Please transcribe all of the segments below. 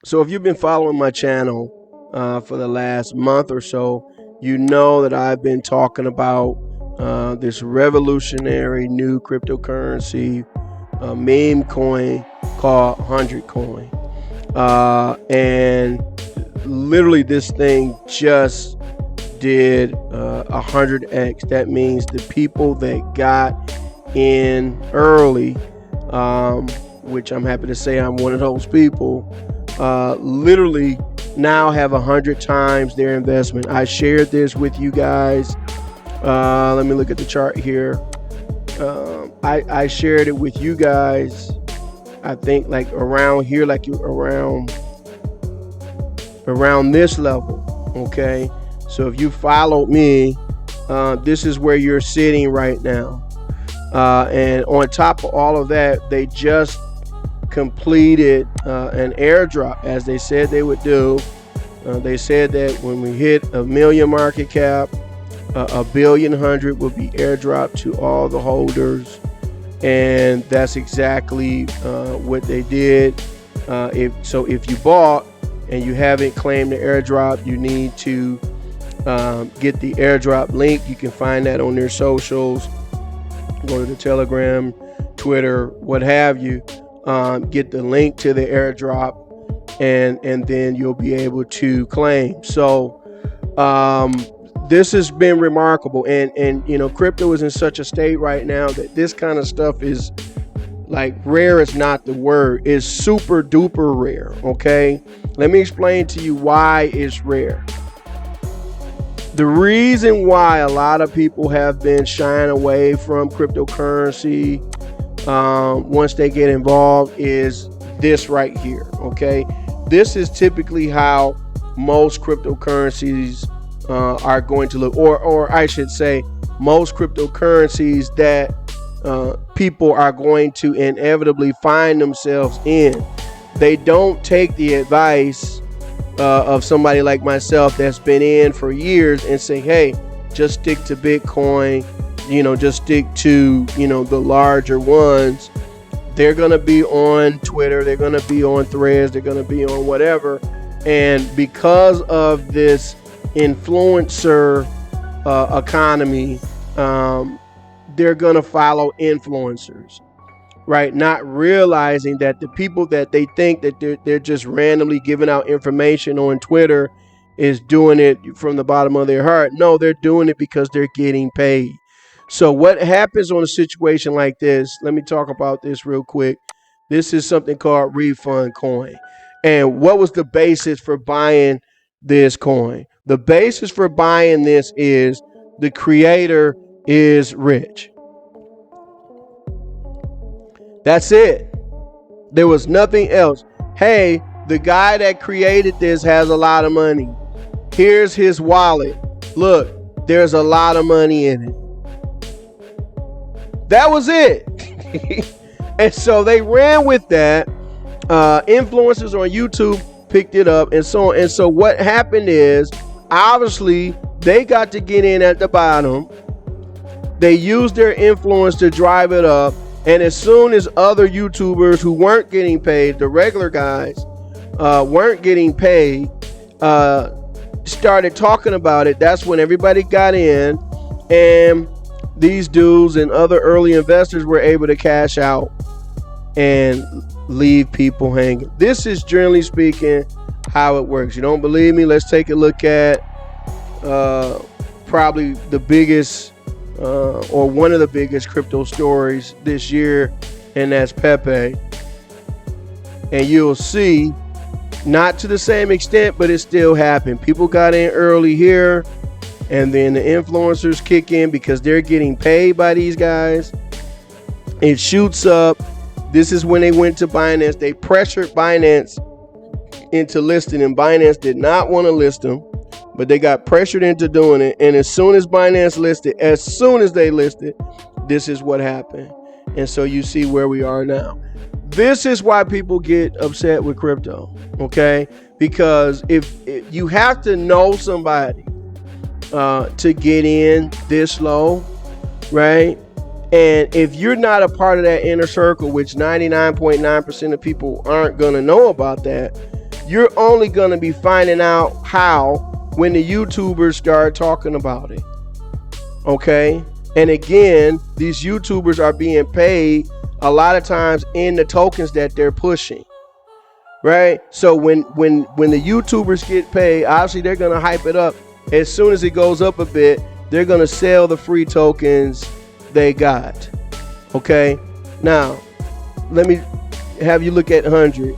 So if you've been following my channel for the last month or so, you know that I've been talking about this revolutionary new cryptocurrency meme coin called 100 coin. And literally this thing just did 100x. That means the people that got in early, which I'm happy to say I'm one of those people, literally now have 100 times their investment. I shared this with you guys. Let me look at the chart here. I shared it with you guys. I think like around here, like around this level. Okay, so if you followed me, this is where you're sitting right now. And on top of all of that, they just completed an airdrop, as they said they would do. They said that when we hit a million market cap, a billion 100 will be airdropped to all the holders, and that's exactly what they did. If you bought and you haven't claimed the airdrop, you need to get the airdrop link. You can find that on their socials. Go to the Telegram, Twitter, what have you. Get the link to the airdrop, and then you'll be able to claim. So this has been remarkable, and you know, crypto is in such a state right now that this kind of stuff is like rare is not the word. It's super duper rare. Okay, let me explain to you why it's rare. The reason why a lot of people have been shying away from cryptocurrency once they get involved is this right here. Okay, this is typically how most cryptocurrencies are going to look, or I should say most cryptocurrencies that people are going to inevitably find themselves in. They don't take the advice of somebody like myself that's been in for years and say, hey, just stick to Bitcoin, you know, just stick to, you know, the larger ones. They're going to be on Twitter, they're going to be on Threads, they're going to be on whatever. And because of this influencer economy, they're going to follow influencers, right? Not realizing that the people that they think that they're just randomly giving out information on Twitter is doing it from the bottom of their heart. No, they're doing it because they're getting paid. So what happens on a situation like this, let me talk about this real quick. This is something called refund coin. And what was the basis for buying this coin? The basis for buying this is the creator is rich. That's it. There was nothing else. Hey, the guy that created this has a lot of money. Here's his wallet. Look, there's a lot of money in it. That was it. And so they ran with that. Influencers on YouTube picked it up and so on. And so what happened is, obviously, they got to get in at the bottom. They used their influence to drive it up. And as soon as other YouTubers who weren't getting paid, the regular guys, weren't getting paid, started talking about it, that's when everybody got in, and these dudes and other early investors were able to cash out and leave people hanging. This is, generally speaking, how it works. You don't believe me? Let's take a look at probably the biggest or one of the biggest crypto stories this year, and that's Pepe. And you'll see, not to the same extent, but it still happened. People got in early here, and then the influencers kick in because they're getting paid by these guys. It shoots up. This is when they went to Binance. They pressured Binance into listing him. Binance did not want to list him, but they got pressured into doing it. And as soon as Binance listed, as soon as they listed, this is what happened. And so you see where we are now. This is why people get upset with crypto, okay? Because if you have to know somebody to get in this low, right? And if you're not a part of that inner circle, which 99.9% of people aren't going to know about that, You're only going to be finding out how when the YouTubers start talking about it. Okay? And again, these YouTubers are being paid a lot of times in the tokens that they're pushing. Right? So when the YouTubers get paid, obviously they're going to hype it up. As soon as it goes up a bit, they're going to sell the free tokens they got. Okay? Now, let me have you look at 100.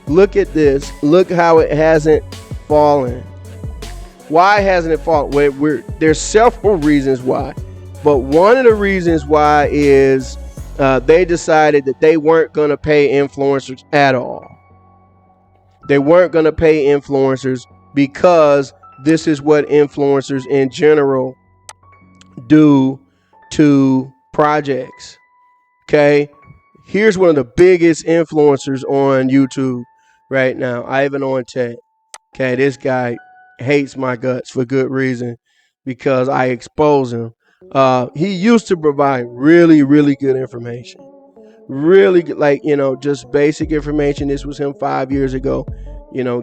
Look at this. Look how it hasn't fallen. Why hasn't it fallen? There's several reasons why. But one of the reasons why is they decided that they weren't going to pay influencers at all. They weren't going to pay influencers because this is what influencers in general do to projects. Okay? Here's one of the biggest influencers on YouTube right now, Ivan on Tech. Okay, this guy hates my guts for good reason because I expose him. He used to provide really, really good information. Really good, like, just basic information. This was him 5 years ago,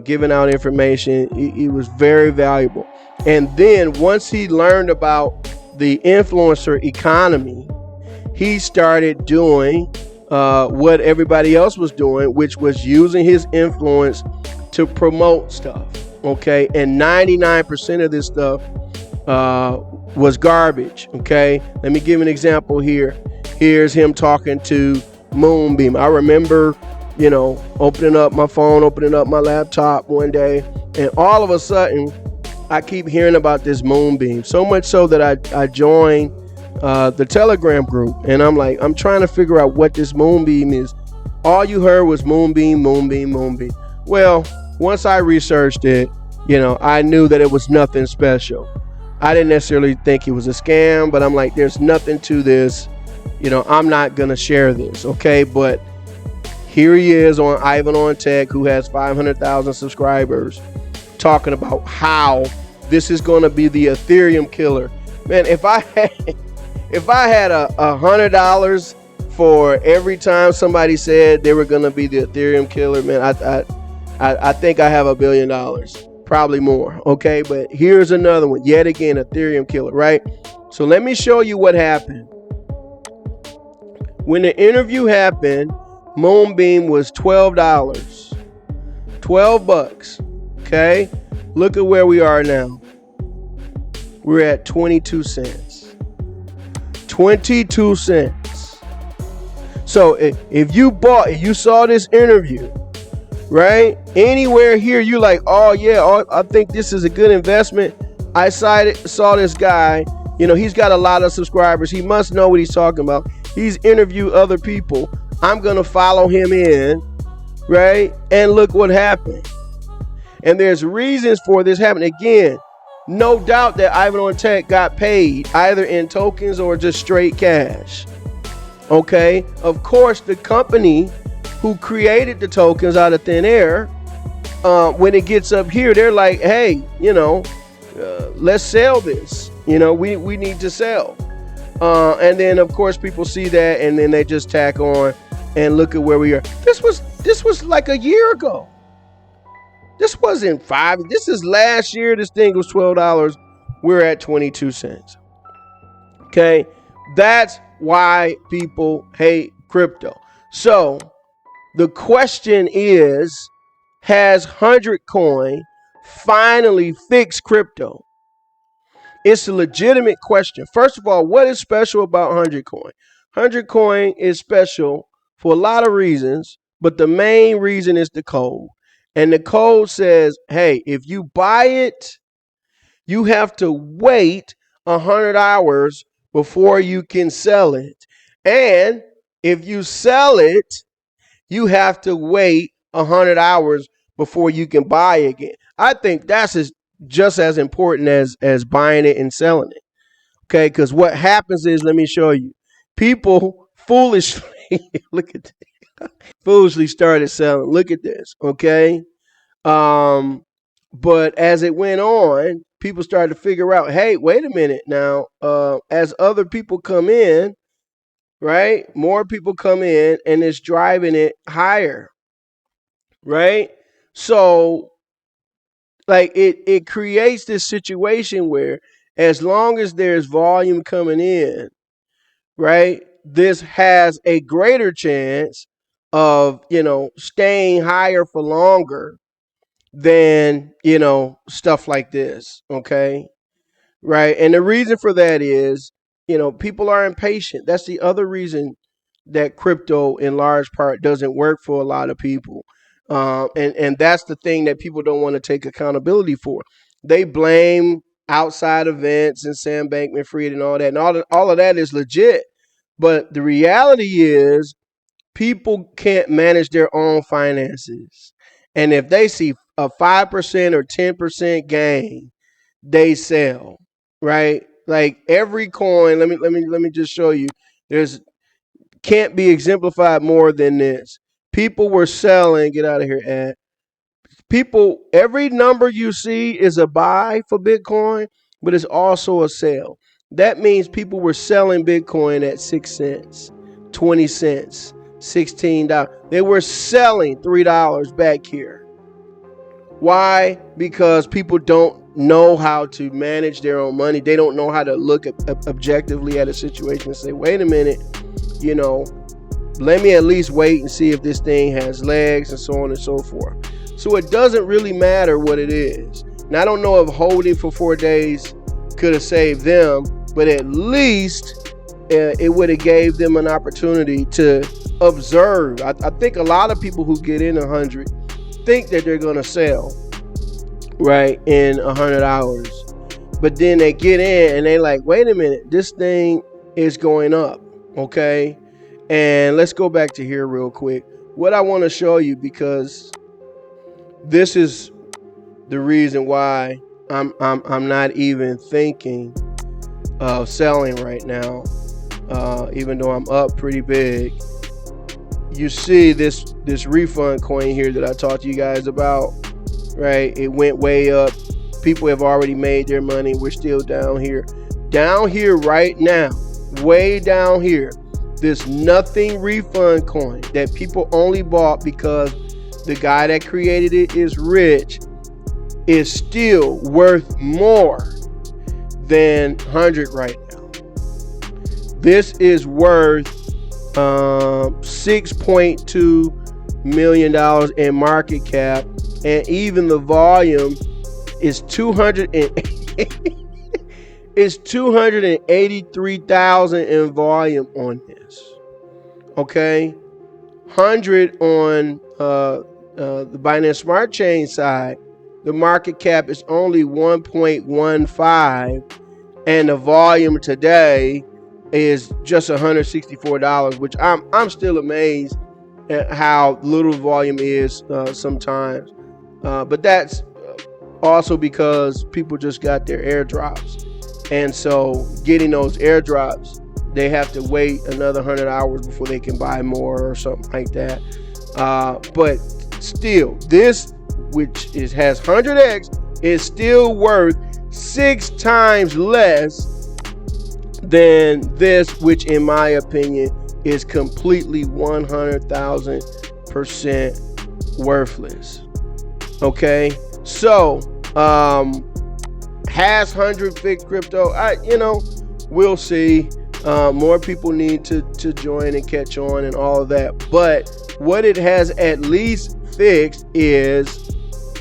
giving out information. He was very valuable. And then once he learned about the influencer economy, he started doing what everybody else was doing, which was using his influence to promote stuff. Okay, and 99% of this stuff was garbage. Okay, let me give an example here. Here's him talking to Moonbeam. I remember, opening up my phone, opening up my laptop one day, and all of a sudden, I keep hearing about this Moonbeam. So much so that I joined the Telegram group, and I'm trying to figure out what this Moonbeam is. All you heard was Moonbeam, Moonbeam, Moonbeam. Well, once I researched it, I knew that it was nothing special. I didn't necessarily think it was a scam, but I'm like, there's nothing to this. I'm not going to share this. Okay. But here he is on Ivan on Tech, who has 500,000 subscribers, talking about how this is going to be the Ethereum killer. Man, if I had $100 for every time somebody said they were going to be the Ethereum killer, man, I think I have $1 billion, probably more. Okay, but here's another one. Yet again, Ethereum killer, right? So let me show you what happened. When the interview happened, Moonbeam was $12. $12. Okay, look at where we are now. We're at 22 cents. 22 cents. So if you saw this interview, right, anywhere here, you're like, oh yeah, I think this is a good investment. I saw this guy, he's got a lot of subscribers. He must know what he's talking about. He's interviewed other people. I'm going to follow him in, right? And look what happened. And there's reasons for this happening. Again, no doubt that Ivan on Tech got paid either in tokens or just straight cash. Okay? Of course, the company who created the tokens out of thin air, when it gets up here, they're like, hey, let's sell this. We need to sell. And then, of course, people see that, and then they just tack on and look at where we are. This was like a year ago. This wasn't this is last year. This thing was $12. We're at 22 cents. Okay. That's why people hate crypto. So the question is, has 100 Coin finally fixed crypto? It's a legitimate question. First of all, what is special about 100 Coin? 100 Coin is special for a lot of reasons, but the main reason is the code. And the code says, hey, if you buy it, you have to wait 100 hours before you can sell it. And if you sell it, you have to wait 100 hours before you can buy again. I think that's just as important as buying it and selling it. Okay, because what happens is, let me show you. People foolishly, look at this, foolishly started selling. Look at this, okay? But as it went on, people started to figure out, hey, wait a minute now. As other people come in, right? More people come in, and it's driving it higher, right? So like it creates this situation where as long as there's volume coming in, right, this has a greater chance of, staying higher for longer than, stuff like this. Okay. Right. And the reason for that is, people are impatient. That's the other reason that crypto, in large part, doesn't work for a lot of people. And that's the thing that people don't want to take accountability for. They blame outside events and Sam Bankman Fried and all that. And all of that is legit. But the reality is, people can't manage their own finances. And if they see a 5% or 10% gain, they sell, right? Like every coin, let me just show you. There's can't be exemplified more than this. People were selling, get out of here, Ed. People, every number you see is a buy for Bitcoin, but it's also a sell. That means people were selling Bitcoin at 6 cents, 20 cents, $16. They were selling $3 back here. Why? Because people don't know how to manage their own money. They don't know how to look objectively at a situation and say, wait a minute, let me at least wait and see if this thing has legs and so on and so forth. So it doesn't really matter what it is. Now, I don't know if holding for 4 days could have saved them, but at least it would have gave them an opportunity to observe. I think a lot of people who get in 100 think that they're going to sell, right, in 100 hours. But then they get in and they like, wait a minute, this thing is going up, okay? And let's go back to here real quick. What I want to show you, because this is the reason why I'm not even thinking of selling right now, even though I'm up pretty big. You see this refund coin here that I talked to you guys about, right? It went way up. People have already made their money. We're still down here. Down here right now, way down here, this nothing refund coin that people only bought because the guy that created it is rich, is still worth more than 100 right now. This is worth $6.2 million in market cap, and even the volume is 283,000 in volume on this. Okay, 100 on the Binance Smart Chain side, the market cap is only 1.15, and the volume today is just $164, which I'm still amazed at how little volume is sometimes. But that's also because people just got their airdrops. And so getting those airdrops, they have to wait another 100 hours before they can buy more or something like that. But still, this, which has 100x, is still worth 6 times less than this, which in my opinion is completely 100,000% worthless. Okay, so has 100 fixed crypto? We'll see. More people need to join and catch on and all of that. But what it has at least fixed is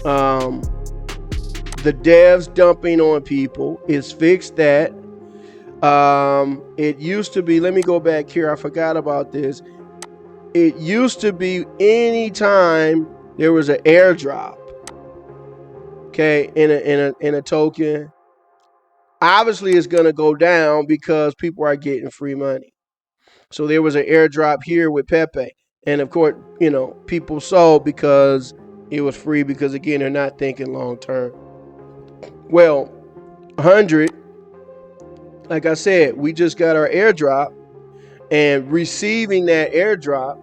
the devs dumping on people. It's fixed that. It used to be, let me go back here, I forgot about this. It used to be anytime there was an airdrop, okay, in a token, obviously it's going to go down because people are getting free money. So there was an airdrop here with Pepe, and of course, people sold because it was free, because again, they're not thinking long term. Well, 100, like I said, we just got our airdrop, and receiving that airdrop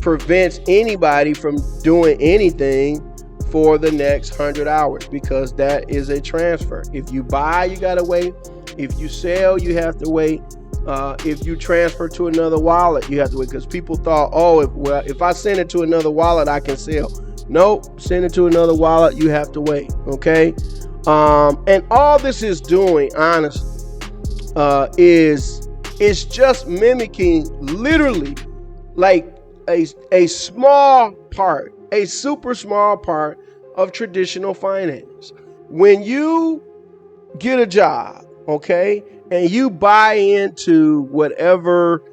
prevents anybody from doing anything for the next 100 hours, because that is a transfer. If you buy, you gotta wait. If you sell, you have to wait. If you transfer to another wallet, you have to wait, because people thought, oh, if I send it to another wallet, I can sell. Nope, send it to another wallet. You have to wait. Okay. And all this is doing, honestly, is it's just mimicking literally like a small part, a super small part of traditional finance. When you get a job, okay, and you buy into whatever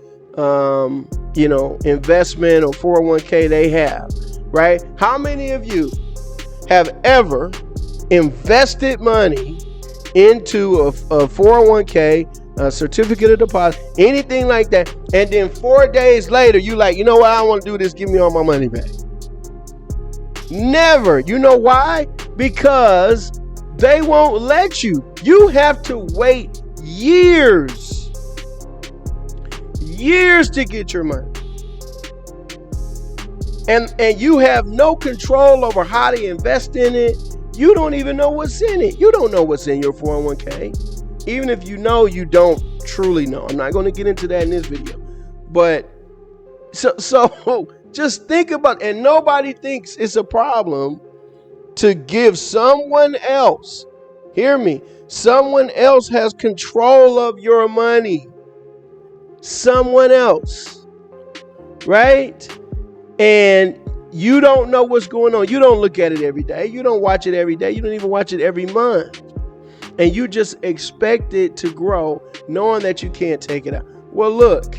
investment or 401k they have, right? How many of you have ever invested money into a 401k, a certificate of deposit, anything like that, and then 4 days later you like, you know what, I don't want to do this, give me all my money back? Never. You know why? Because they won't let you. You have to wait years to get your money. And you have no control over how to invest in it. You don't even know what's in it. You don't know what's in your 401k. Even if you know, you don't truly know. I'm not going to get into that in this video. But so just think about, and nobody thinks it's a problem to give someone else, hear me, someone else has control of your money. Someone else, right? And you don't know what's going on. You don't look at it every day. You don't watch it every day. You don't even watch it every month. And you just expect it to grow, knowing that you can't take it out. Well, look,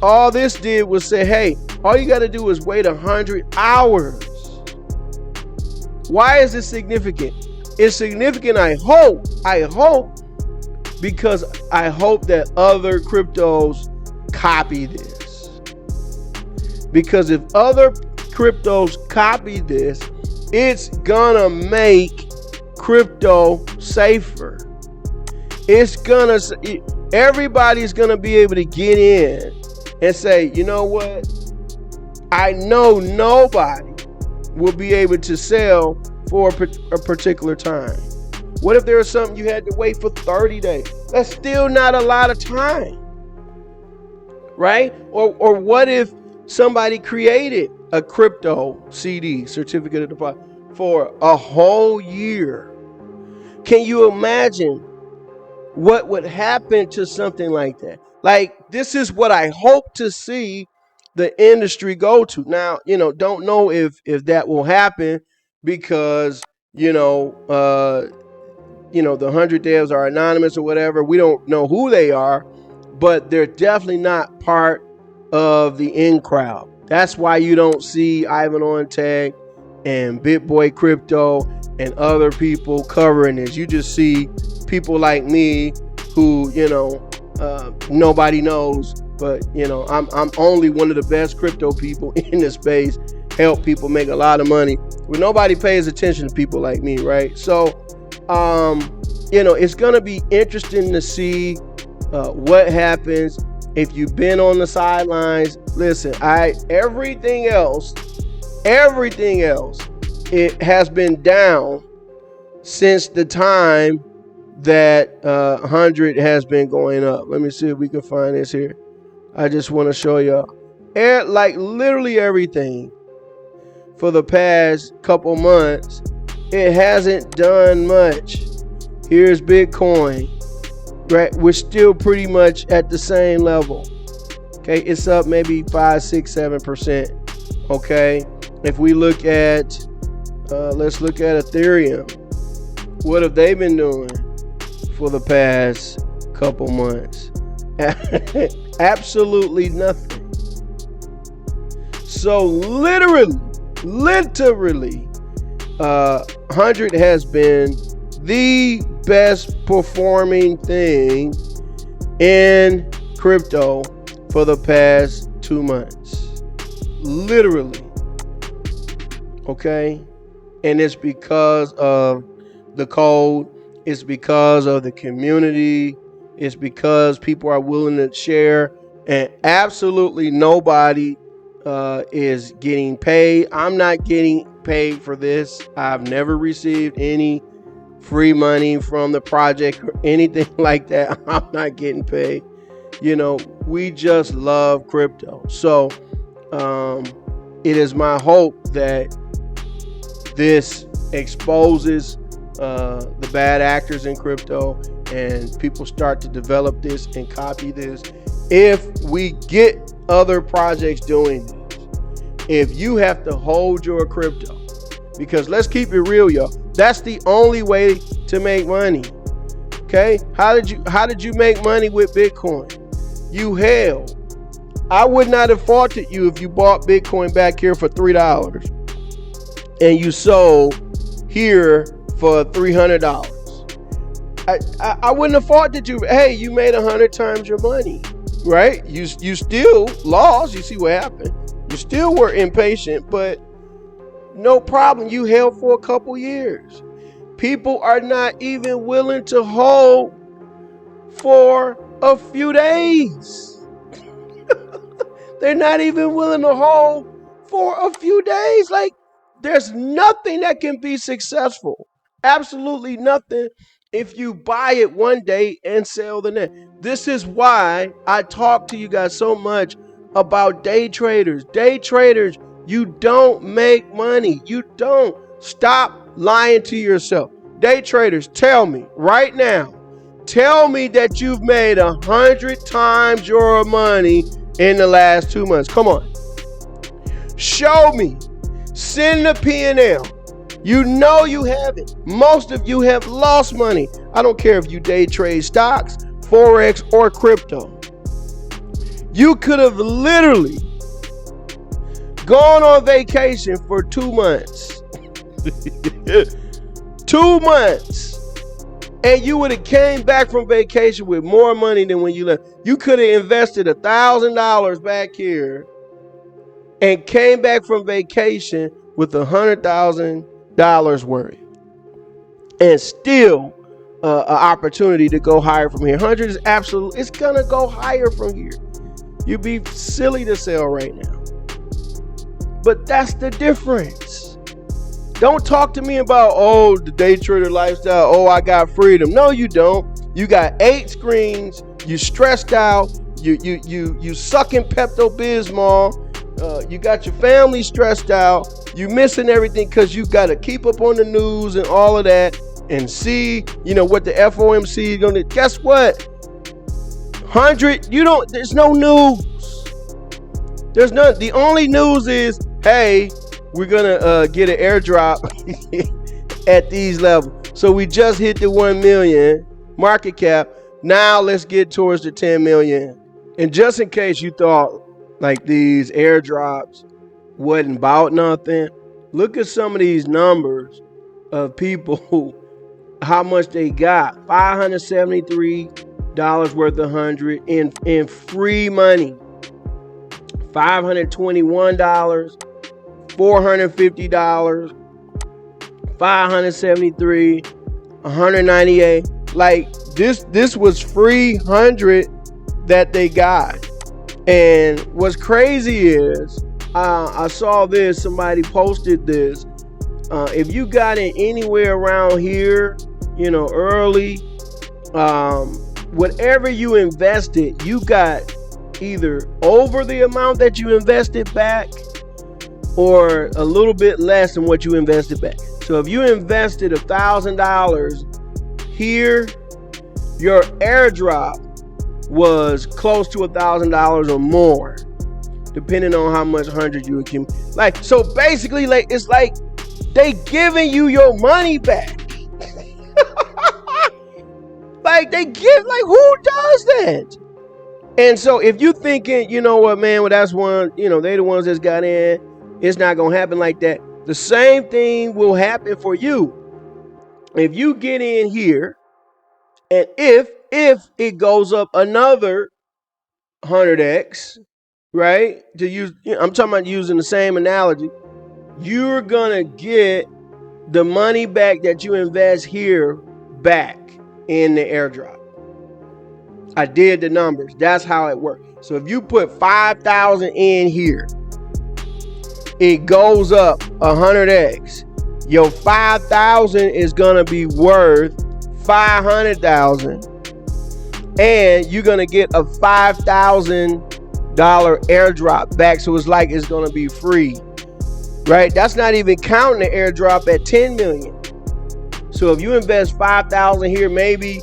all this did was say, hey, all you got to do is wait 100 hours. Why is this significant? It's significant, I hope, because I hope that other cryptos copy this. Because if other cryptos copy this, it's gonna make crypto safer. Everybody's gonna be able to get in and say, you know what? I know nobody will be able to sell for a particular time. What if there was something you had to wait for 30 days? That's still not a lot of time, right? Or what if somebody created a crypto CD, certificate of deposit, for a whole year? Can you imagine what would happen to something like that? Like, this is what I hope to see the industry go to. Now, don't know if that will happen, because the 100 devs are anonymous or whatever. We don't know who they are, but they're definitely not part of the in crowd. That's why you don't see Ivan on Tech and BitBoy Crypto and other people covering this. You just see people like me who, nobody knows, but I'm only one of the best crypto people in this space, help people make a lot of money, but nobody pays attention to people like me, right? So it's gonna be interesting to see what happens. If you've been on the sidelines, listen, everything else, it has been down since the time that 100 has been going up. Let me see if we can find this here. I just want to show y'all, like literally everything for the past couple months, it hasn't done much. Here's Bitcoin, right? We're still pretty much at the same level. Okay, it's up maybe 5, 6, 7%. Okay, if we look at, let's look at Ethereum. What have they been doing for the past couple months? Absolutely nothing. So literally, 100 has been the best performing thing in crypto for the past 2 months. Literally. Okay? And it's because of the code. It's because of the community. It's because people are willing to share. And absolutely nobody is getting paid. I'm not getting paid for this. I've never received any free money from the project or anything like that. I'm not getting paid. We just love crypto. So it is my hope that This exposes the bad actors in crypto, and people start to develop this and copy this. If we get other projects doing this, if you have to hold your crypto, because let's keep it real, y'all, that's the only way to make money. Okay, how did you make money with Bitcoin? You held. I would not have faulted you if you bought Bitcoin back here for $3 and you sold here for $300. I wouldn't have faulted you. Hey, you made 100 times your money, right? You still lost. You see what happened? You still were impatient, but no problem. You held for a couple years. People are not even willing to hold for a few days. They're not even willing to hold for a few days. Like, there's nothing that can be successful. Absolutely nothing if you buy it one day and sell the next. This is why I talk to you guys so much about day traders. Day traders, you don't make money. You don't. Stop lying to yourself. Day traders, tell me right now. Tell me that you've made 100 times your money in the last 2 months. Come on. Show me. Send the P&L. You know you haven't. Most of you have lost money. I don't care if you day trade stocks, Forex, or crypto. You could have literally gone on vacation for 2 months. 2 months. And you would have came back from vacation with more money than when you left. You could have invested $1,000 back here and came back from vacation with $100,000 worth, and still an opportunity to go higher from here. 100 is absolute. It's gonna go higher from here. You'd be silly to sell right now. But that's the difference. Don't talk to me about, oh, the day trader lifestyle. Oh, I got freedom. No, you don't. You got 8 screens. You stressed out. You sucking Pepto-Bismol. You got your family stressed out. You missing everything because you got to keep up on the news and all of that and see, what the FOMC is going to. Guess what? 100, there's no news. There's none. The only news is, hey, we're going to get an airdrop at these levels. So we just hit the 1 million market cap. Now let's get towards the 10 million. And just in case you thought like these airdrops wasn't about nothing, look at some of these numbers of people who, how much they got. $573 worth of 100 in free money. $521, $450, $573, $198. Like this was free 100 that they got. And what's crazy is I saw this, somebody posted this. If you got it anywhere around here, early, whatever you invested, you got either over the amount that you invested back or a little bit less than what you invested back. So if you invested $1,000 here, your airdrop was close to $1,000 or more, depending on how much 100 you accumulate. So basically, it's like they giving you your money back. Who does that? And so if you thinking, you know what, man, well, that's one, they the ones that's got in, it's not gonna happen like that. The same thing will happen for you. If you get in here, and if it goes up another 100x, right? I'm talking about using the same analogy. You're gonna get the money back that you invest here back in the airdrop. I did the numbers. That's how it works. So if you put 5,000 in here, it goes up 100x. Your 5,000 is gonna be worth 500,000, and you're gonna get a $5,000 airdrop back. So it's like it's gonna be free. right? That's not even counting the airdrop at 10 million. So if you invest 5,000 here, maybe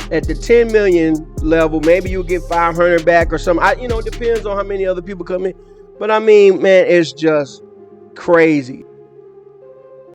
at the 10 million level, maybe you'll get 500 back or something. It depends on how many other people come in. But I mean, man, it's just crazy.